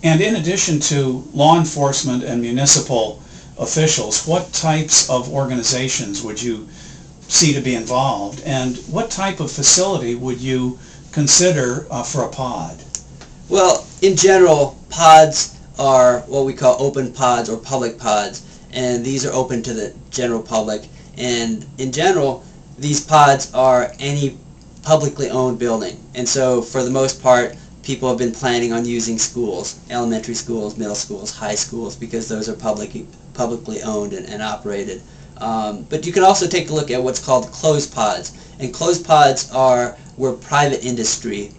And in addition to law enforcement and municipal officials, what types of organizations would you see to be involved, and what type of facility would you consider for a pod? Well, in general, pods are what we call open pods or public pods, and these are open to the general public. And in general, these pods are any publicly owned building. And so for the most part, people have been planning on using schools, elementary schools, middle schools, high schools, because those are publicly owned and operated. But you can also take a look at what's called closed pods. And closed pods are where private industry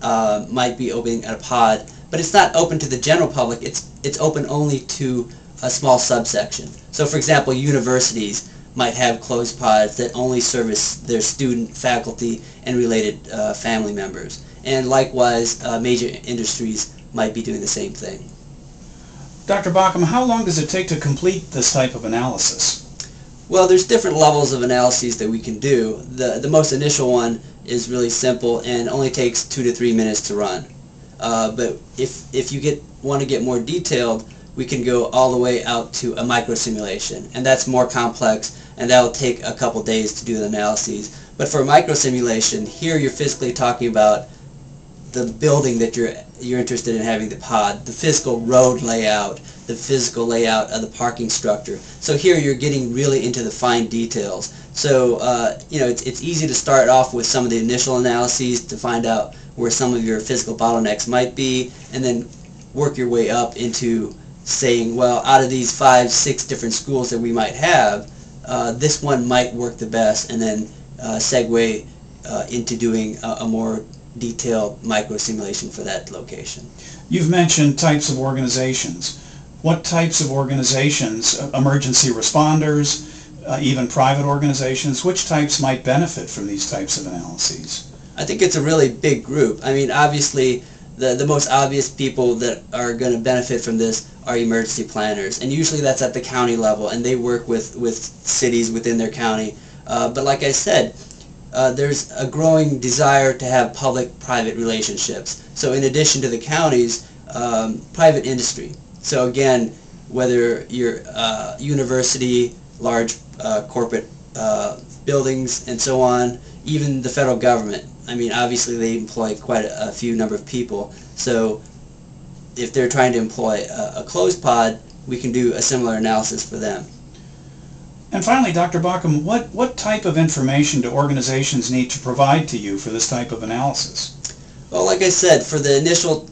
might be opening a pod, but it's not open to the general public. It's open only to a small subsection. So for example, universities might have closed pods that only service their student, faculty, and related family members. And likewise, major industries might be doing the same thing. Dr. Baccam, how long does it take to complete this type of analysis? Well, there's different levels of analyses that we can do. The most initial one is really simple and only takes 2 to 3 minutes to run. But if you want to get more detailed, we can go all the way out to a microsimulation, and that's more complex, and that will take a couple days to do the analyses. But for a microsimulation, here you're physically talking about the building that you're interested in having the pod, the physical road layout, the physical layout of the parking structure. So here you're getting really into the fine details. So it's easy to start off with some of the initial analyses to find out where some of your physical bottlenecks might be, and then work your way up into saying, well, out of these 5, 6 different schools that we might have, this one might work the best, and then segue into doing a more detailed micro-simulation for that location. You've mentioned types of organizations. What types of organizations, emergency responders, even private organizations, which types might benefit from these types of analyses? I think it's a really big group. I mean, obviously, the most obvious people that are going to benefit from this are emergency planners, and usually that's at the county level, and they work with cities within their county. But like I said, there's a growing desire to have public-private relationships. So in addition to the counties, private industry. So again, whether you're university, large corporate buildings, and so on, even the federal government. I mean, obviously they employ quite a few number of people. So if they're trying to employ a closed pod, we can do a similar analysis for them. And finally, Dr. Baccam, what type of information do organizations need to provide to you for this type of analysis? Well, like I said, for the initial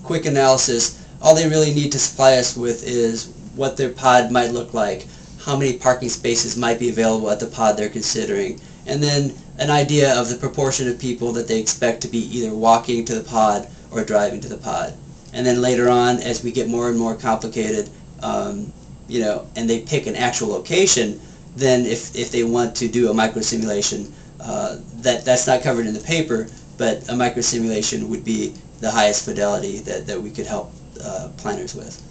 quick analysis, all they really need to supply us with is what their pod might look like, how many parking spaces might be available at the pod they're considering, and then an idea of the proportion of people that they expect to be either walking to the pod or driving to the pod. And then later on, as we get more and more complicated, and they pick an actual location, then if they want to do a microsimulation, that's not covered in the paper, but a microsimulation would be the highest fidelity that we could help planners with.